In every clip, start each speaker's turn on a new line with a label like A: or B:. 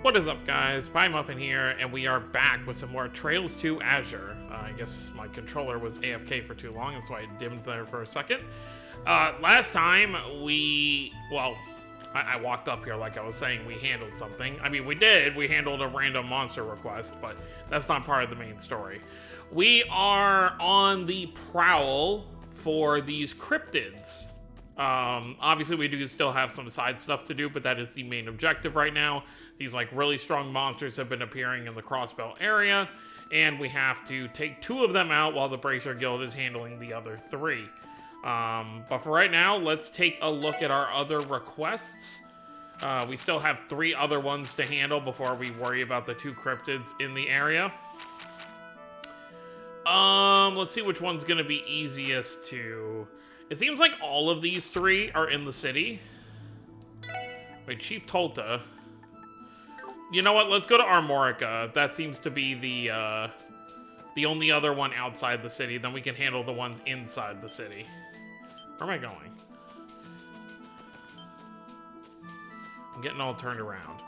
A: What is up, guys? Pie Muffin here, and we are back with some more Trails to Azure. I guess my controller was AFK for too long, that's why I dimmed there for a second. Last time, I walked up here like I was saying we handled something. I mean, we did. We handled a random monster request, but that's not part of the main story. We are on the prowl for these cryptids. Obviously we do still have some side stuff to do, but that is the main objective right now. These like really strong monsters have been appearing in the Crossbelt area, and we have to take 2 of them out while the Bracer Guild is handling the other 3. But for right now, let's take a look at our other requests. We still have 3 other ones to handle before we worry about the 2 cryptids in the area. Let's see which one's gonna be easiest to... It seems like all of these 3 are in the city. Wait, Chief Tolta. You know what? Let's go to Armorica. That seems to be the only other one outside the city. Then we can handle the ones inside the city. Where am I going? I'm getting all turned around.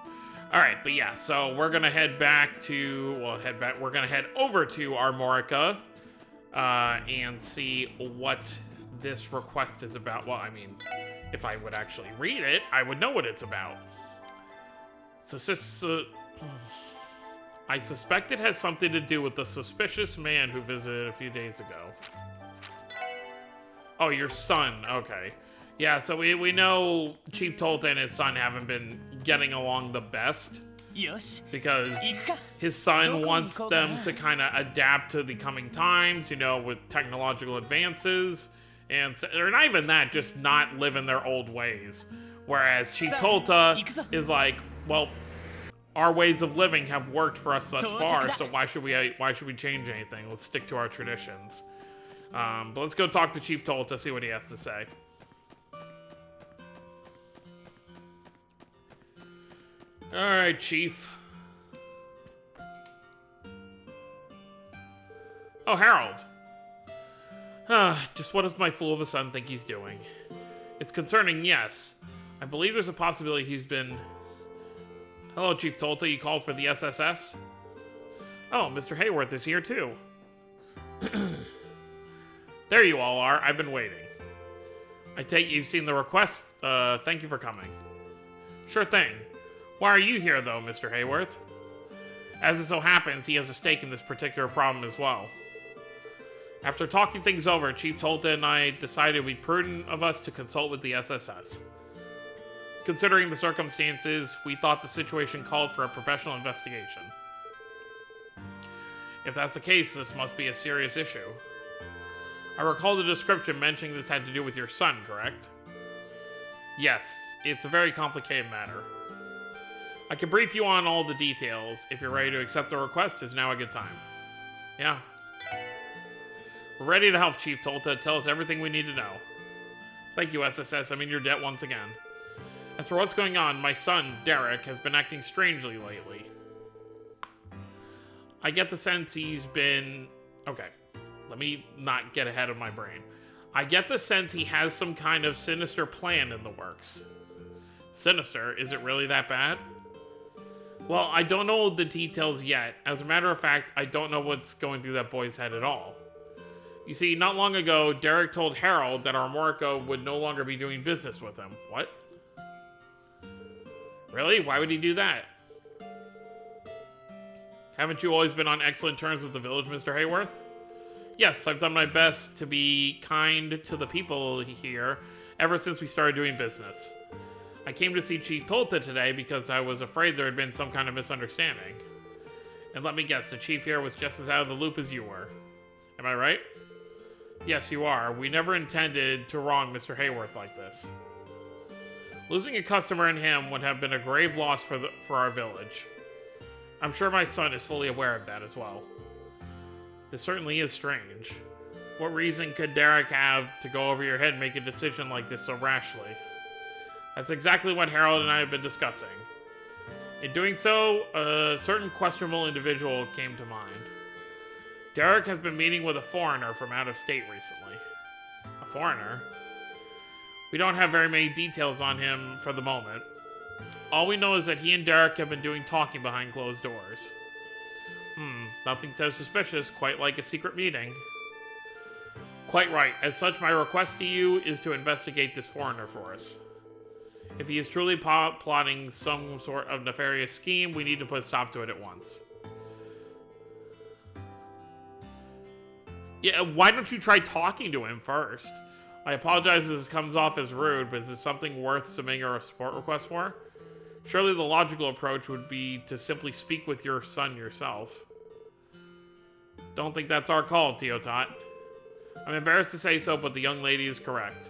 A: All right, but yeah, so we're gonna head back to, we're gonna head over to Armorica and see what this request is about. Well, I mean, if I would actually read it, I would know what it's about. I suspect it has something to do with the suspicious man who visited a few days ago. Oh, your son. Okay. Yeah, so we know Chief Tolta and his son haven't been getting along the best. Because his son wants them to kind of adapt to the coming times, you know, with technological advances. And so, or not even that, just not live in their old ways. Whereas Chief Tolta is like, well, our ways of living have worked for us thus far, so why should we change anything? Let's stick to our traditions. But let's go talk to Chief Tolta, see what he has to say. Alright, Chief. Oh, Harold. Just what does my fool of a son think he's doing? It's concerning, yes. I believe there's a possibility he's been... Hello, Chief Tolta, you called for the SSS? Oh, Mr. Hayworth is here too. There you all are, I've been waiting. I take you've seen the request, thank you for coming. Sure thing. Why are you here though, Mr. Hayworth? As it so happens, he has a stake in this particular problem as well. After talking things over, Chief Tolta and I decided it would be prudent of us to consult with the SSS. Considering the circumstances, we thought the situation called for a professional investigation. If that's the case, this must be a serious issue. I recall the description mentioning this had to do with your son, correct? Yes, it's a very complicated matter. I can brief you on all the details. If you're ready to accept the request, is now a good time. Yeah. We're ready to help, Chief Tolta. Tell us everything we need to know. Thank you, SSS. I'm in your debt once again. As for what's going on, my son, Derek, has been acting strangely lately. I get the sense he's been... Okay, let me not get ahead of my brain. I get the sense he has some kind of sinister plan in the works. Sinister? Is it really that bad? Well, I don't know the details yet. As a matter of fact, I don't know what's going through that boy's head at all. You see, not long ago, Derek told Harold that Armorica would no longer be doing business with him. What? Really? Why would he do that? Haven't you always been on excellent terms with the village, Mr. Hayworth? Yes, I've done my best to be kind to the people here ever since we started doing business. I came to see Chief Tolta today because I was afraid there had been some kind of misunderstanding. And let me guess, the chief here was just as out of the loop as you were. Am I right? Yes, you are. We never intended to wrong Mr. Hayworth like this. Losing a customer in him would have been a grave loss for our village. I'm sure my son is fully aware of that as well. This certainly is strange. What reason could Derek have to go over your head and make a decision like this so rashly? That's exactly what Harold and I have been discussing. In doing so, a certain questionable individual came to mind. Derek has been meeting with a foreigner from out of state recently. A foreigner? We don't have very many details on him for the moment. All we know is that he and Derek have been doing talking behind closed doors. Nothing so suspicious, quite like a secret meeting. Quite right. As such, my request to you is to investigate this foreigner for us. If he is truly plotting some sort of nefarious scheme, we need to put a stop to it at once. Yeah, why don't you try talking to him first? I apologize if this comes off as rude, but is this something worth submitting a support request for? Surely the logical approach would be to simply speak with your son yourself. Don't think that's our call, Teotot. I'm embarrassed to say so, but the young lady is correct.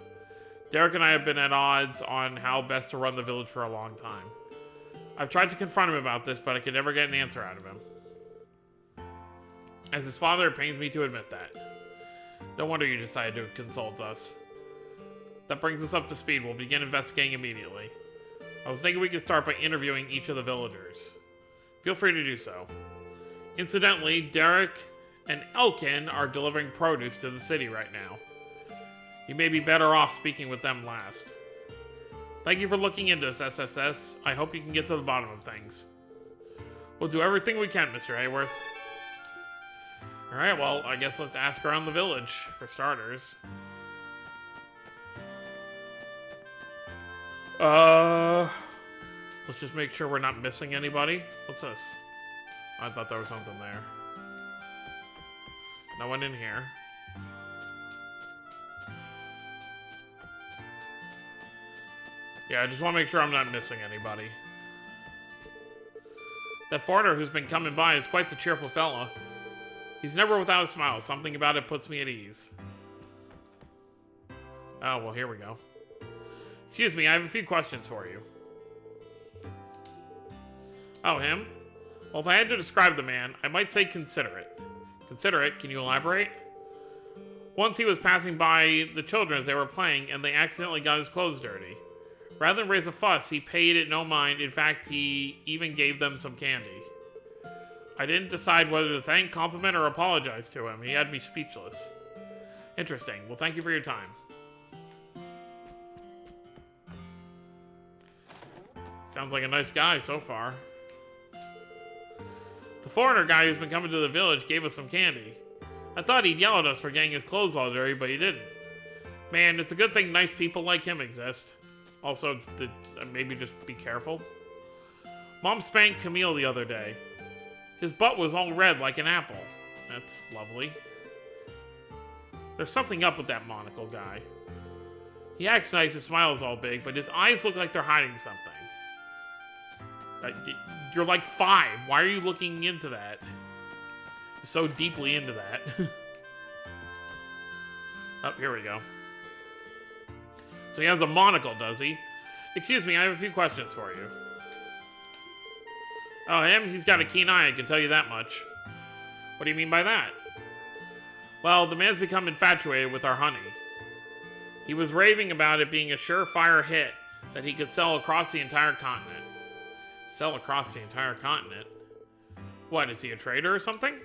A: Derek and I have been at odds on how best to run the village for a long time. I've tried to confront him about this, but I could never get an answer out of him. As his father, it pains me to admit that. No wonder you decided to consult us. That brings us up to speed. We'll begin investigating immediately. I was thinking we could start by interviewing each of the villagers. Feel free to do so. Incidentally, Derek and Elkin are delivering produce to the city right now. You may be better off speaking with them last. Thank you for looking into this, SSS. I hope you can get to the bottom of things. We'll do everything we can, Mr. Hayworth. Alright, well, I guess let's ask around the village, for starters. Let's just make sure we're not missing anybody. What's this? I thought there was something there. No one in here. Yeah, I just want to make sure I'm not missing anybody. That foreigner who's been coming by is quite the cheerful fella. He's never without a smile. Something about it puts me at ease. Oh, well, here we go. Excuse me, I have a few questions for you. Oh, him? Well, if I had to describe the man, I might say considerate. Considerate? Can you elaborate? Once he was passing by the children as they were playing, and they accidentally got his clothes dirty. Rather than raise a fuss, he paid it no mind. In fact, he even gave them some candy. I didn't decide whether to thank, compliment, or apologize to him. He had me speechless. Interesting. Well, thank you for your time. Sounds like a nice guy so far. The foreigner guy who's been coming to the village gave us some candy. I thought he'd yell at us for getting his clothes all dirty, but he didn't. Man, it's a good thing nice people like him exist. Also, maybe just be careful. Mom spanked Camille the other day. His butt was all red like an apple. That's lovely. There's something up with that monocle guy. He acts nice, his smile's all big, but his eyes look like they're hiding something. You're like 5. Why are you looking into that? So deeply into that. Oh, here we go. So he has a monocle, does he? Excuse me, I have a few questions for you. Oh, him? He's got a keen eye, I can tell you that much. What do you mean by that? Well, the man's become infatuated with our honey. He was raving about it being a surefire hit that he could sell across the entire continent. Sell across the entire continent? What, is he a trader or something?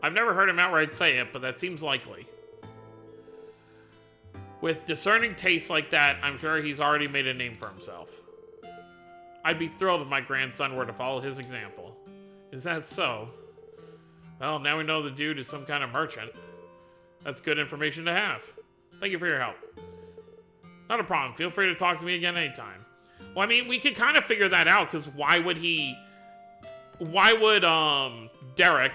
A: I've never heard him outright say it, but that seems likely. With discerning tastes like that, I'm sure he's already made a name for himself. I'd be thrilled if my grandson were to follow his example. Is that so? Well, now we know the dude is some kind of merchant. That's good information to have. Thank you for your help. Not a problem. Feel free to talk to me again anytime. Well, I mean, we could kind of figure that out, because why would Derek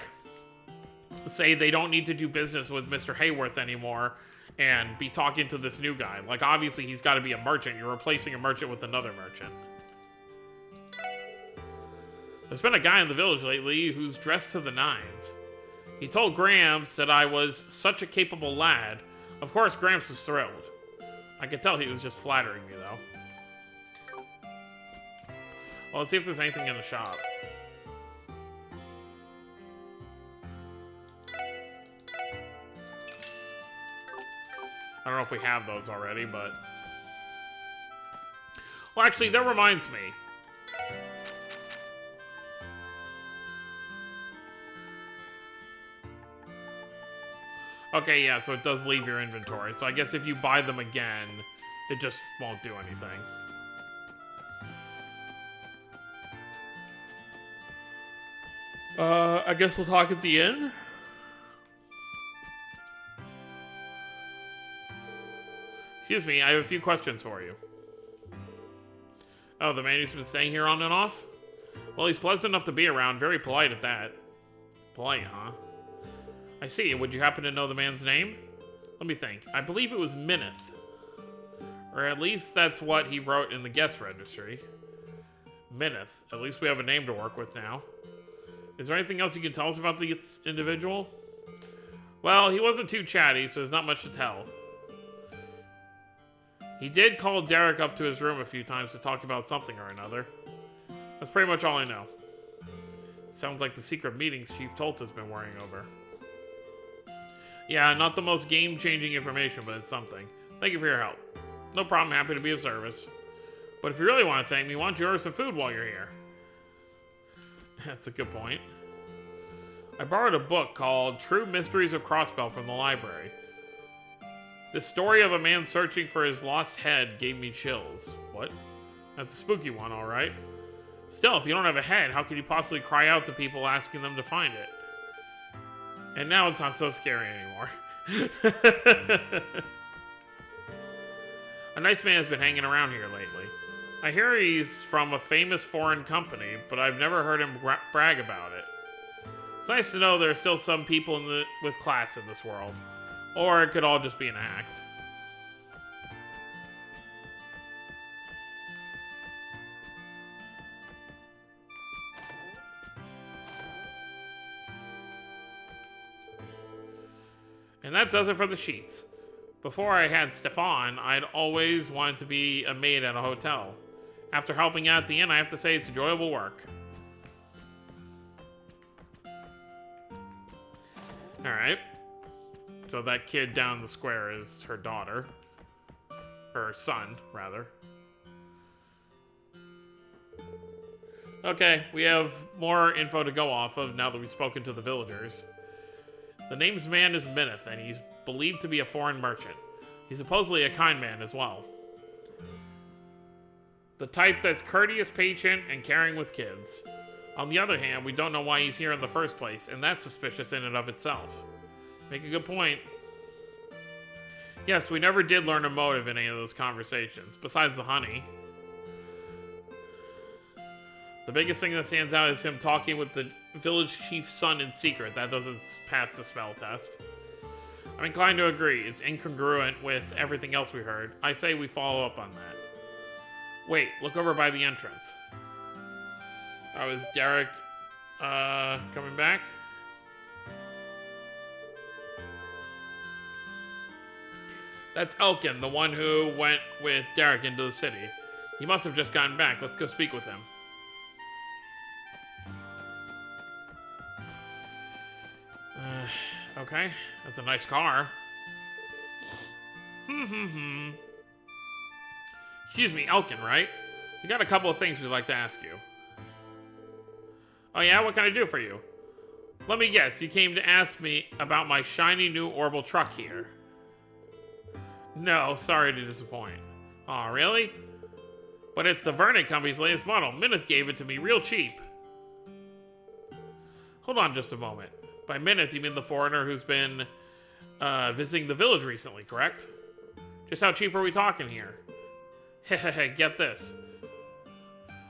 A: say they don't need to do business with Mr. Hayworth anymore and be talking to this new guy? Like, obviously, he's got to be a merchant. You're replacing a merchant with another merchant. There's been a guy in the village lately who's dressed to the nines. He told Gramps that I was such a capable lad. Of course, Gramps was thrilled. I could tell he was just flattering me, though. Well, let's see if there's anything in the shop. I don't know if we have those already, but... Well, actually, that reminds me. Okay, yeah, so it does leave your inventory. So I guess if you buy them again, it just won't do anything. I guess we'll talk at the end. Excuse me, I have a few questions for you. Oh, the man who's been staying here on and off? Well, he's pleasant enough to be around, very polite at that. Polite, huh? I see. Would you happen to know the man's name? Let me think. I believe it was Minnith. Or at least that's what he wrote in the guest registry. Minnith. At least we have a name to work with now. Is there anything else you can tell us about this individual? Well, he wasn't too chatty, so there's not much to tell. He did call Derek up to his room a few times to talk about something or another. That's pretty much all I know. Sounds like the secret meetings Chief Tolta's been worrying over. Yeah, not the most game-changing information, but it's something. Thank you for your help. No problem, happy to be of service. But if you really want to thank me, why don't you order some food while you're here? That's a good point. I borrowed a book called True Mysteries of Crossbell from the library. The story of a man searching for his lost head gave me chills. What? That's a spooky one, alright. Still, if you don't have a head, how can you possibly cry out to people asking them to find it? And now it's not so scary anymore. A nice man has been hanging around here lately. I hear he's from a famous foreign company, but I've never heard him brag about it. It's nice to know there are still some people with class in this world. Or it could all just be an act. And that does it for the sheets. Before I had Stefan, I'd always wanted to be a maid at a hotel. After helping out at the inn, I have to say it's enjoyable work. Alright. So that kid down the square is her daughter. Or son, rather. Okay, we have more info to go off of now that we've spoken to the villagers. The name's man is Minnith, and he's believed to be a foreign merchant. He's supposedly a kind man as well. The type that's courteous, patient, and caring with kids. On the other hand, we don't know why he's here in the first place, and that's suspicious in and of itself. Make a good point. Yes, we never did learn a motive in any of those conversations, besides the honey. The biggest thing that stands out is him talking with the village chief's son in secret. That doesn't pass the spell test. I'm inclined to agree. It's incongruent with everything else we heard. I say we follow up on that. Wait, look over by the entrance. Oh, is Derek, coming back? That's Elkin, the one who went with Derek into the city. He must have just gotten back. Let's go speak with him. Okay, that's a nice car. Excuse me, Elkin, right? We got a couple of things we'd like to ask you. Oh yeah, what can I do for you? Let me guess, you came to ask me about my shiny new orbital truck here. No, sorry to disappoint. Aw, really? But it's the Vernon Company's latest model. Minnith gave it to me real cheap. Hold on just a moment. By Minnith, you mean the foreigner who's been visiting the village recently, correct? Just how cheap are we talking here? Hehehe, get this.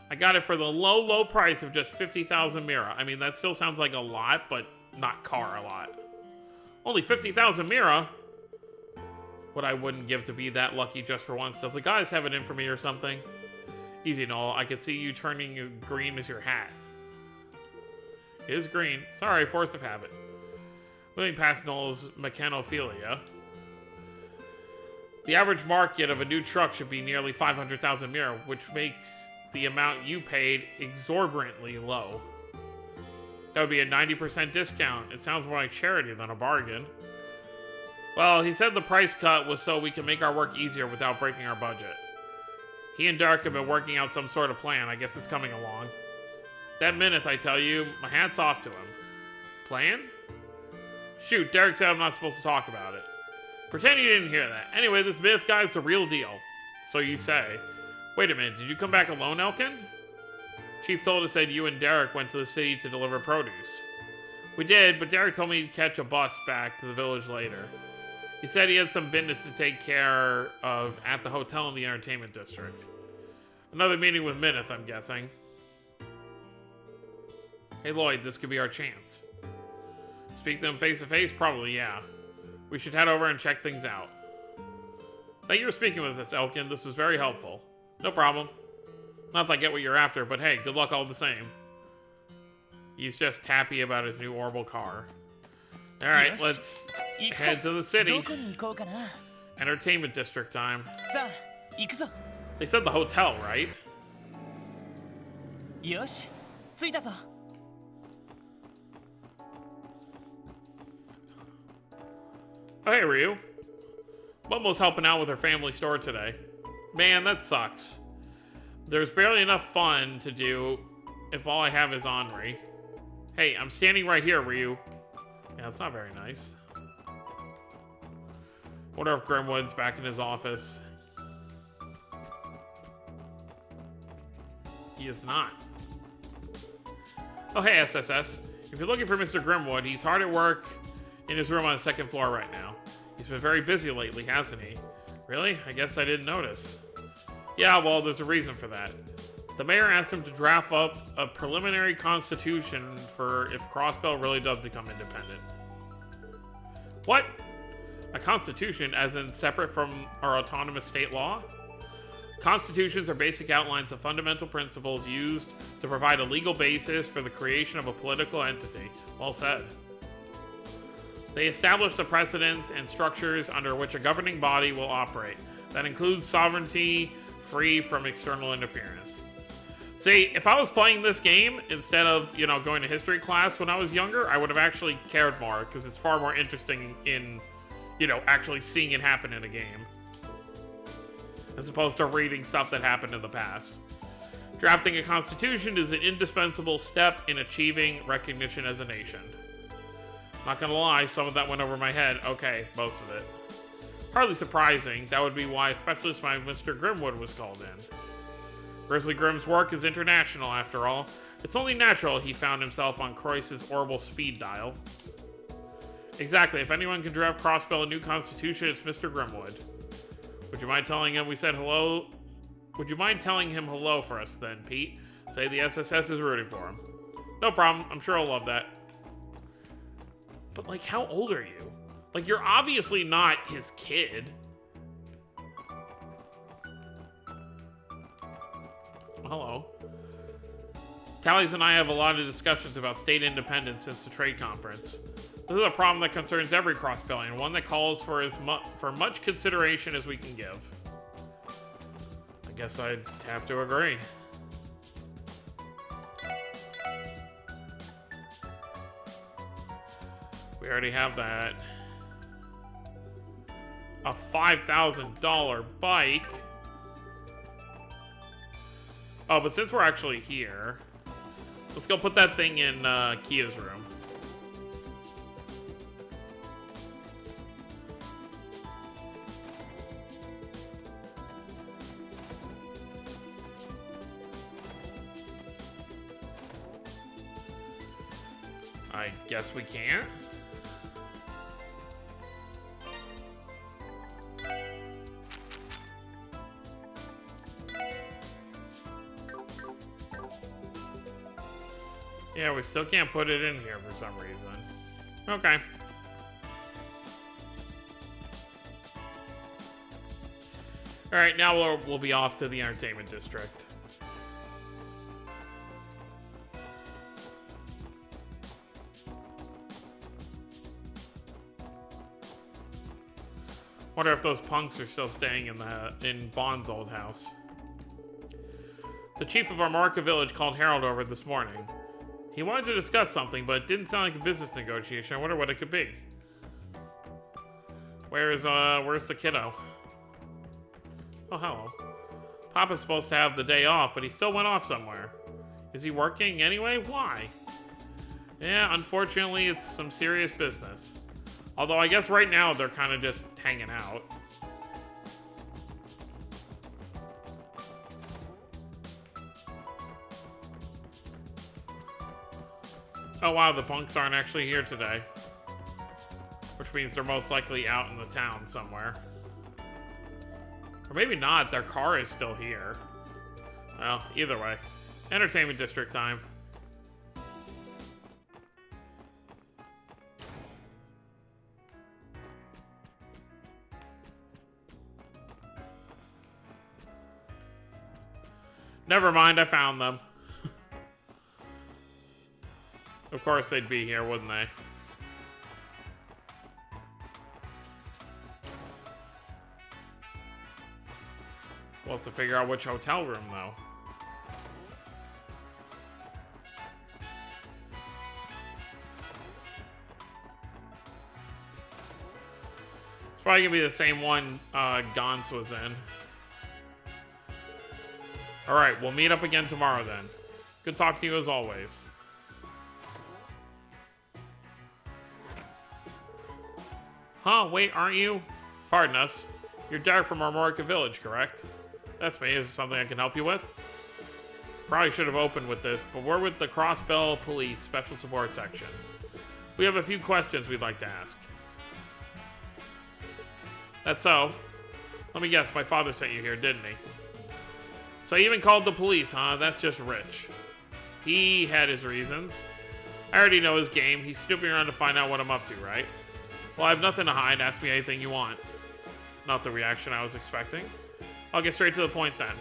A: I got it for the low, low price of just 50,000 mira. I mean, that still sounds like a lot, but not car a lot. Only 50,000 mira? What I wouldn't give to be that lucky just for once. Does the guys have it in for me or something? Easy, Noel. I could see you turning green as your hat. It is green. Sorry, force of habit. Moving past Noel's mechanophilia. The average market of a new truck should be nearly 500,000 mira, which makes the amount you paid exorbitantly low. That would be a 90% discount. It sounds more like charity than a bargain. Well, he said the price cut was so we can make our work easier without breaking our budget. He and Derek have been working out some sort of plan. I guess it's coming along. That Minnith, I tell you, my hat's off to him. Plan? Shoot, Derek said I'm not supposed to talk about it. Pretend you didn't hear that. Anyway, this Minnith guy's the real deal. So you say. Wait a minute, did you come back alone, Elkin? Chief told us that you and Derek went to the city to deliver produce. We did, but Derek told me to catch a bus back to the village later. He said he had some business to take care of at the hotel in the entertainment district. Another meeting with Minnith, I'm guessing. Hey Lloyd, this could be our chance. Speak to him face to face? Probably, yeah. We should head over and check things out. Thank you for speaking with us, Elkin. This was very helpful. No problem. Not that I get what you're after, but hey, good luck all the same. He's just happy about his new orbital car. Alright, let's head to the city. Entertainment district time. They said the hotel, right? Oh, hey, Ryu. Momo's helping out with her family store today. Man, that sucks. There's barely enough fun to do if all I have is Henri. Hey, I'm standing right here, Ryu. Yeah, it's not very nice. Wonder if Grimwood's back in his office. He is not. Oh, hey, SSS. If you're looking for Mr. Grimwood, he's hard at work in his room on the second floor right now. He's been very busy lately, hasn't he? Really? I guess I didn't notice. Yeah, well, there's a reason for that. The mayor asked him to draft up a preliminary constitution for if Crossbell really does become independent. What? A constitution, as in separate from our autonomous state law? Constitutions are basic outlines of fundamental principles used to provide a legal basis for the creation of a political entity. Well said. They establish the precedents and structures under which a governing body will operate. That includes sovereignty, free from external interference. See, if I was playing this game instead of, going to history class when I was younger, I would have actually cared more, because it's far more interesting in, actually seeing it happen in a game. As opposed to reading stuff that happened in the past. Drafting a constitution is an indispensable step in achieving recognition as a nation. Not gonna lie, some of that went over my head. Okay, most of it. Hardly surprising. That would be why Specialist Mind Mr. Grimwood was called in. Grizzly Grim's work is international, after all. It's only natural he found himself on Croyce's orbital speed dial. Exactly. If anyone can draft Crossbell a new constitution, it's Mr. Grimwood. Would you mind telling him we said hello? Would you mind telling him hello for us then, Pete? Say the SSS is rooting for him. No problem. I'm sure he'll love that. But, how old are you? You're obviously not his kid. Hello. Tallies and I have a lot of discussions about state independence since the trade conference. This is a problem that concerns every Crossbellian, one that calls for for much consideration as we can give. I guess I'd have to agree. We already have that. A $5,000 bike. Oh, but since we're actually here, let's go put that thing in Kia's room. I guess we can't. Yeah, we still can't put it in here for some reason. Okay. Alright, now we'll be off to the entertainment district. Wonder if those punks are still staying in Bond's old house. The chief of our Marca village called Harold over this morning. He wanted to discuss something, but it didn't sound like a business negotiation. I wonder what it could be. Where's the kiddo? Oh, hello. Papa's supposed to have the day off, but he still went off somewhere. Is he working anyway? Why? Yeah, unfortunately, it's some serious business. Although I guess right now they're kind of just hanging out. Oh wow, the punks aren't actually here today. Which means they're most likely out in the town somewhere. Or maybe not, their car is still here. Well, either way. Entertainment District time. Never mind, I found them. Of course they'd be here, wouldn't they? We'll have to figure out which hotel room, though. It's probably gonna be the same one Gauntz was in. Alright, we'll meet up again tomorrow then. Good talking to you as always. Huh, wait, aren't you? Pardon us. You're Derek from Armorica Village, correct? That's me. Is there something I can help you with? Probably should have opened with this, but we're with the Crossbell Police Special Support Section. We have a few questions we'd like to ask. That's so. Let me guess, my father sent you here, didn't he? So he even called the police, huh? That's just rich. He had his reasons. I already know his game. He's snooping around to find out what I'm up to, right? Well, I have nothing to hide. Ask me anything you want. Not the reaction I was expecting. I'll get straight to the point then.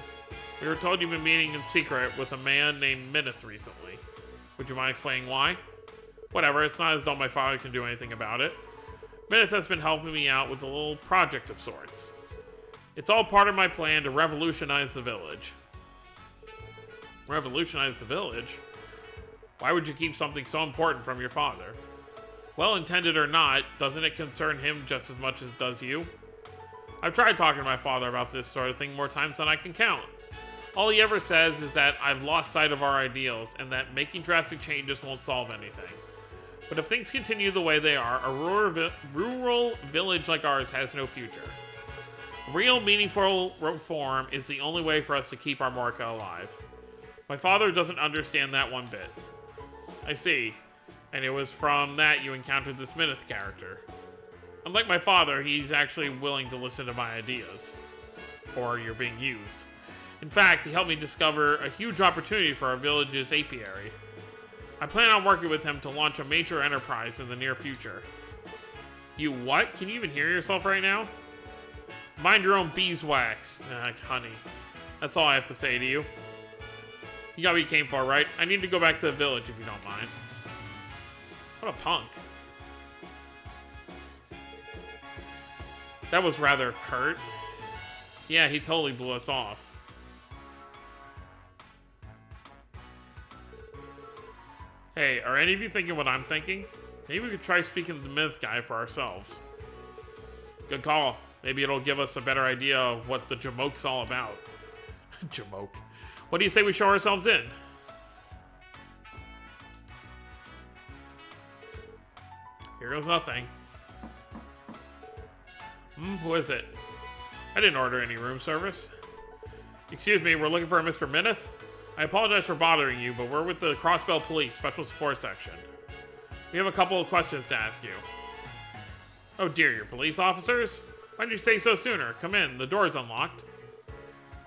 A: We were told you've been meeting in secret with a man named Minnith recently. Would you mind explaining why? Whatever, it's not as though my father can do anything about it. Minnith has been helping me out with a little project of sorts. It's all part of my plan to revolutionize the village. Revolutionize the village? Why would you keep something so important from your father? Well intended or not, doesn't it concern him just as much as it does you? I've tried talking to my father about this sort of thing more times than I can count. All he ever says is that I've lost sight of our ideals and that making drastic changes won't solve anything. But if things continue the way they are, a rural village like ours has no future. Real, meaningful reform is the only way for us to keep Armorica alive. My father doesn't understand that one bit. I see. And it was from that you encountered this Minnith character. Unlike my father, he's actually willing to listen to my ideas. Or you're being used. In fact, he helped me discover a huge opportunity for our village's apiary. I plan on working with him to launch a major enterprise in the near future. You what? Can you even hear yourself right now? Mind your own beeswax, honey. That's all I have to say to you. You got what you came for, right? I need to go back to the village if you don't mind. What a punk. That was rather curt. Yeah, he totally blew us off. Hey, are any of you thinking what I'm thinking? Maybe we could try speaking to the Minnith guy for ourselves. Good call. Maybe it'll give us a better idea of what the Jamoke's all about. Jamoke. What do you say we show ourselves in? Here goes nothing. Who is it? I didn't order any room service. Excuse me, we're looking for a Mr. Minnith? I apologize for bothering you, but we're with the Crossbell Police Special Support Section. We have a couple of questions to ask you. Oh dear, you're police officers? Why didn't you say so sooner? Come in, the door's unlocked.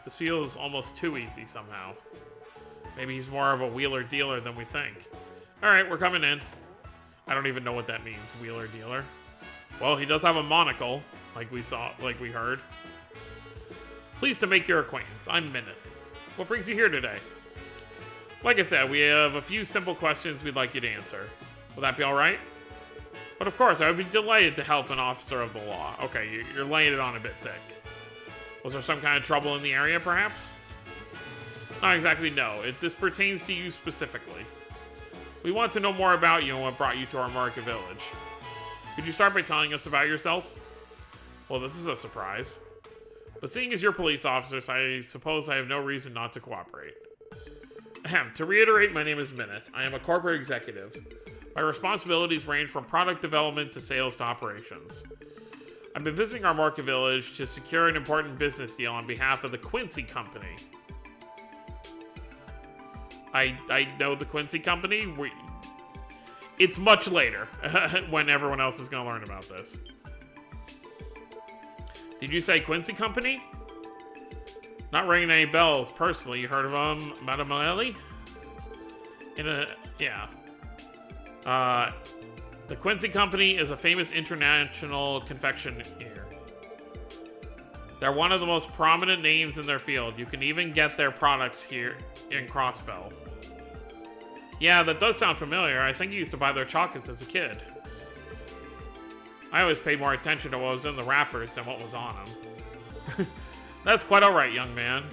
A: This feels almost too easy somehow. Maybe he's more of a wheeler-dealer than we think. Alright, we're coming in. I don't even know what that means, wheeler-dealer. Well, he does have a monocle, like we heard. Pleased to make your acquaintance. I'm Minnith. What brings you here today? Like I said, we have a few simple questions we'd like you to answer. Will that be alright? But of course, I would be delighted to help an officer of the law. Okay, you're laying it on a bit thick. Was there some kind of trouble in the area, perhaps? Not exactly, no. This pertains to you specifically. We want to know more about you and what brought you to Armorica Village. Could you start by telling us about yourself? Well, this is a surprise. But seeing as you're police officers, I suppose I have no reason not to cooperate. Ahem. To reiterate, my name is Minnith. I am a corporate executive. My responsibilities range from product development to sales to operations. I've been visiting Armorica Village to secure an important business deal on behalf of the Quincy Company. I know the Quincy Company. It's much later when everyone else is going to learn about this. Did you say Quincy Company? Not ringing any bells, personally. You heard of them, Madame Ellie? Yeah. The Quincy Company is a famous international confectioner. They're one of the most prominent names in their field. You can even get their products here in Crossbell. Yeah, that does sound familiar. I think you used to buy their chocolates as a kid. I always paid more attention to what was in the wrappers than what was on them. That's quite alright, young man.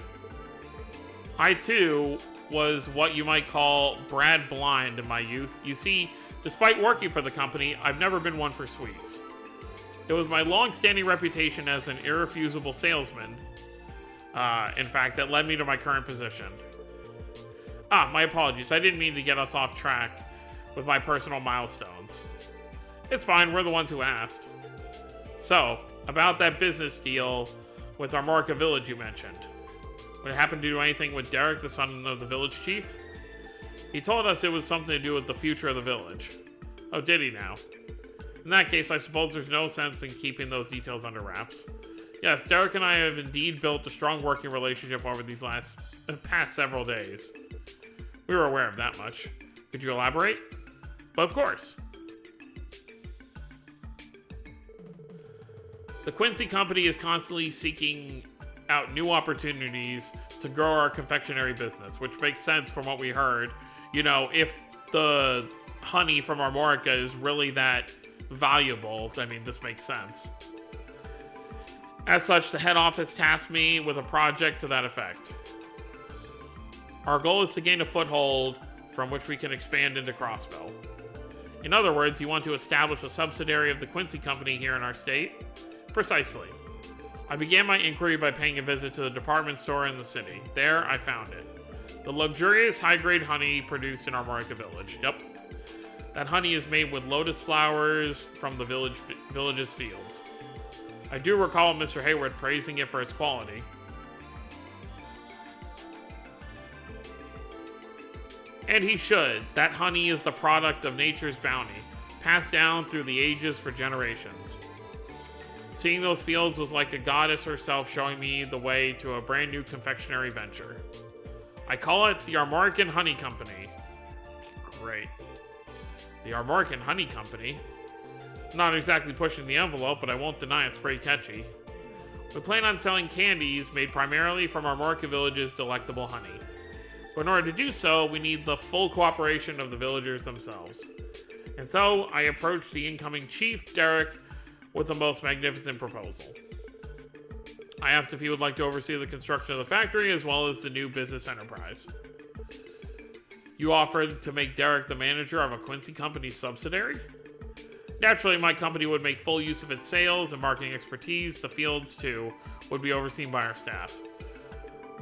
A: I, too, was what you might call Brad Blind in my youth. You see, despite working for the company, I've never been one for sweets. It was my long-standing reputation as an irrefusable salesman, in fact, that led me to my current position. My apologies. I didn't mean to get us off track with my personal milestones. It's fine, we're the ones who asked. So, about that business deal with Armorica Village you mentioned. Would it happen to do anything with Derek, the son of the village chief? He told us it was something to do with the future of the village. Oh, did he now? In that case, I suppose there's no sense in keeping those details under wraps. Yes, Derek and I have indeed built a strong working relationship over these past several days. We were aware of that much. Could you elaborate? But of course. The Quincy Company is constantly seeking out new opportunities to grow our confectionery business, which makes sense from what we heard. You know, if the honey from Armorica is really that valuable, I mean, this makes sense. As such, the head office tasked me with a project to that effect. Our goal is to gain a foothold from which we can expand into Crossbell. In other words, you want to establish a subsidiary of the Quincy Company here in our state? Precisely. I began my inquiry by paying a visit to the department store in the city. There, I found it. The luxurious high-grade honey produced in Armorica Village. Yep. That honey is made with lotus flowers from the village's fields. I do recall Mr. Hayworth praising it for its quality. And he should. That honey is the product of nature's bounty, passed down through the ages for generations. Seeing those fields was like a goddess herself showing me the way to a brand new confectionery venture. I call it the Armorican Honey Company. Great. The Armorican Honey Company? Not exactly pushing the envelope, but I won't deny it's pretty catchy. We plan on selling candies made primarily from Armorica Village's delectable honey. But in order to do so, we need the full cooperation of the villagers themselves. And so, I approached the incoming chief, Derek, with the most magnificent proposal. I asked if he would like to oversee the construction of the factory as well as the new business enterprise. You offered to make Derek the manager of a Quincy Company subsidiary? Naturally, my company would make full use of its sales and marketing expertise. The fields, too, would be overseen by our staff.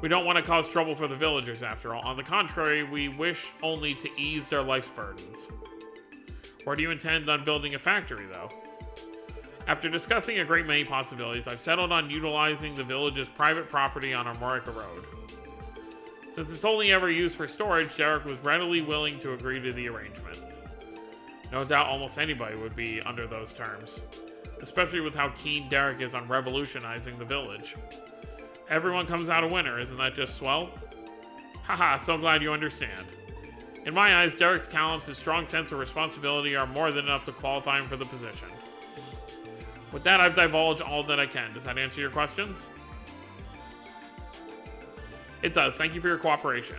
A: We don't want to cause trouble for the villagers, after all. On the contrary, we wish only to ease their life's burdens. Where do you intend on building a factory, though? After discussing a great many possibilities, I've settled on utilizing the village's private property on Armorica Road. Since it's only ever used for storage, Derek was readily willing to agree to the arrangement. No doubt almost anybody would be under those terms, especially with how keen Derek is on revolutionizing the village. Everyone comes out a winner, isn't that just swell? Haha, so glad you understand. In my eyes, Derek's talents and strong sense of responsibility are more than enough to qualify him for the position. With that, I've divulged all that I can. Does that answer your questions? It does. Thank you for your cooperation.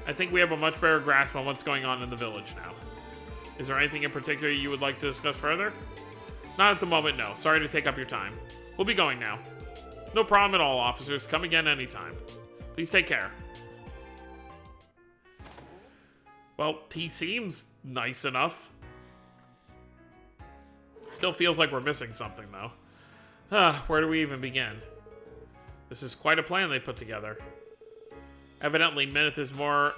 A: I think we have a much better grasp on what's going on in the village now. Is there anything in particular you would like to discuss further? Not at the moment, no. Sorry to take up your time. We'll be going now. No problem at all, officers. Come again anytime. Please take care. Well, he seems nice enough. Still feels like we're missing something, though. Where do we even begin? This is quite a plan they put together. Evidently, Minnith is more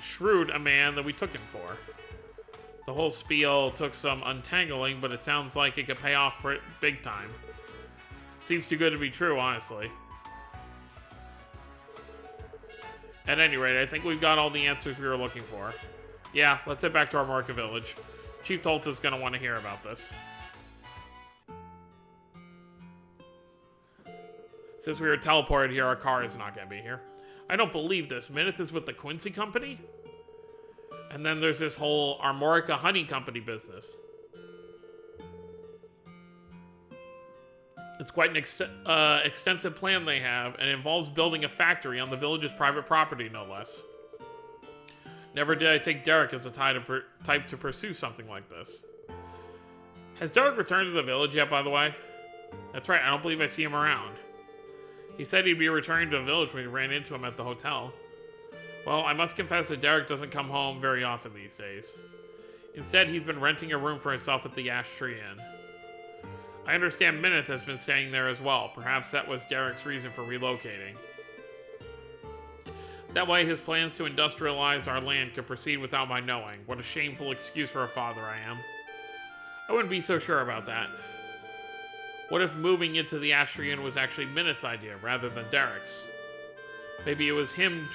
A: shrewd a man than we took him for. The whole spiel took some untangling, but it sounds like it could pay off big time. Seems too good to be true, honestly. At any rate, I think we've got all the answers we were looking for. Yeah, let's head back to Armorica Village. Chief Tolta's gonna want to hear about this. Since we were teleported here, our car is not gonna be here. I don't believe this. Minnith is with the Quincy Company? And then there's this whole Armorica Honey Company business. It's quite an extensive plan they have, and it involves building a factory on the village's private property, no less. Never did I take Derek as a type to pursue something like this. Has Derek returned to the village yet, by the way? That's right, I don't believe I see him around. He said he'd be returning to the village when we ran into him at the hotel. Well, I must confess that Derek doesn't come home very often these days. Instead, he's been renting a room for himself at the Ash Tree Inn. I understand Minnith has been staying there as well. Perhaps that was Derek's reason for relocating. That way, his plans to industrialize our land could proceed without my knowing. What a shameful excuse for a father I am. I wouldn't be so sure about that. What if moving into the Ash Tree Inn was actually Minnith's idea rather than Derek's? Maybe it was him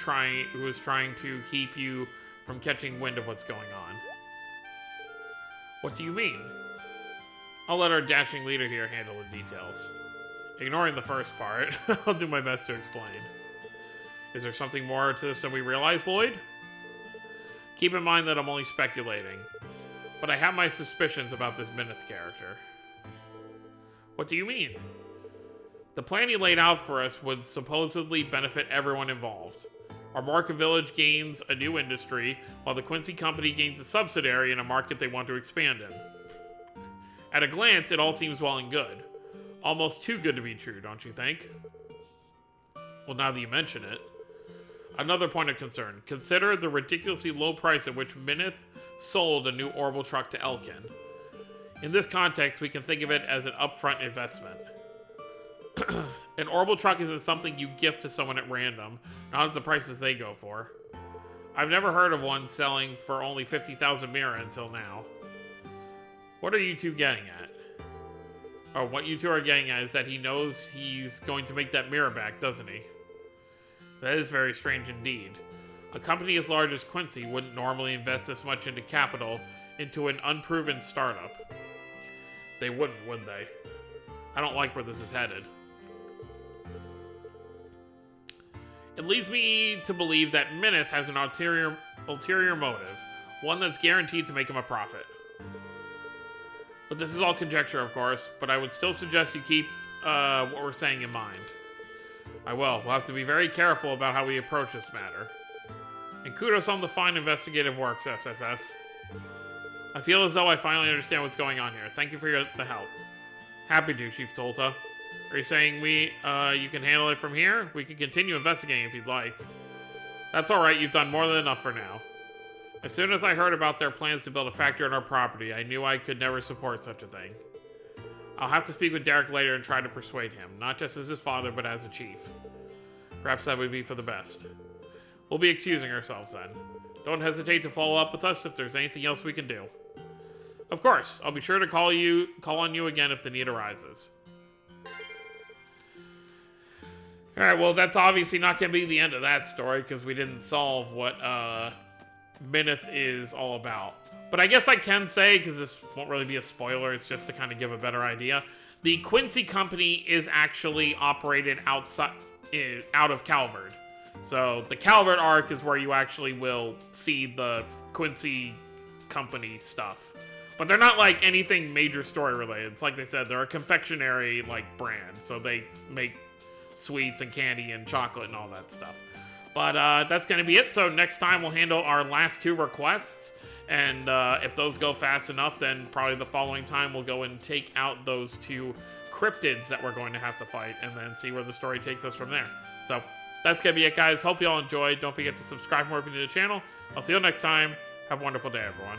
A: who was trying to keep you from catching wind of what's going on. What do you mean? I'll let our dashing leader here handle the details. Ignoring the first part, I'll do my best to explain. Is there something more to this than we realize, Lloyd? Keep in mind that I'm only speculating, but I have my suspicions about this Minnith character. What do you mean? The plan he laid out for us would supposedly benefit everyone involved. Our Armorica Village gains a new industry, while the Quincy Company gains a subsidiary in a market they want to expand in. At a glance, it all seems well and good. Almost too good to be true, don't you think? Well, now that you mention it. Another point of concern. Consider the ridiculously low price at which Minnith sold a new orbital truck to Elkin. In this context, we can think of it as an upfront investment. An orbital truck isn't something you gift to someone at random, not at the prices they go for. I've never heard of one selling for only 50,000 Mira until now. What are you two getting at? Or what you two are getting at is that he knows he's going to make that Mira back, doesn't he? That is very strange indeed. A company as large as Quincy wouldn't normally invest this much into capital into an unproven startup. They wouldn't, would they? I don't like where this is headed. It leads me to believe that Minnith has an ulterior motive, one that's guaranteed to make him a profit. But this is all conjecture, of course, but I would still suggest you keep what we're saying in mind. I will. We'll have to be very careful about how we approach this matter. And kudos on the fine investigative work, SSS. I feel as though I finally understand what's going on here. Thank you for the help. Happy to, Chief Tolta. Are you saying you can handle it from here? We can continue investigating if you'd like. That's alright, you've done more than enough for now. As soon as I heard about their plans to build a factory on our property, I knew I could never support such a thing. I'll have to speak with Derek later and try to persuade him, not just as his father, but as a chief. Perhaps that would be for the best. We'll be excusing ourselves then. Don't hesitate to follow up with us if there's anything else we can do. Of course, I'll be sure to call on you again if the need arises. Alright, well, that's obviously not going to be the end of that story, because we didn't solve what Minnith is all about. But I guess I can say, because this won't really be a spoiler, it's just to kind of give a better idea. The Quincy Company is actually operated out of Calvard. So the Calvard arc is where you actually will see the Quincy Company stuff. But they're not like anything major story related. It's like they said, they're a confectionery like brand. So they make sweets and candy and chocolate and all that stuff. But that's going to be it. So next time we'll handle our last two requests. And if those go fast enough, then probably the following time we'll go and take out those two cryptids that we're going to have to fight. And then see where the story takes us from there. So that's going to be it, guys. Hope you all enjoyed. Don't forget to subscribe more if you're new to the channel. I'll see you next time. Have a wonderful day, everyone.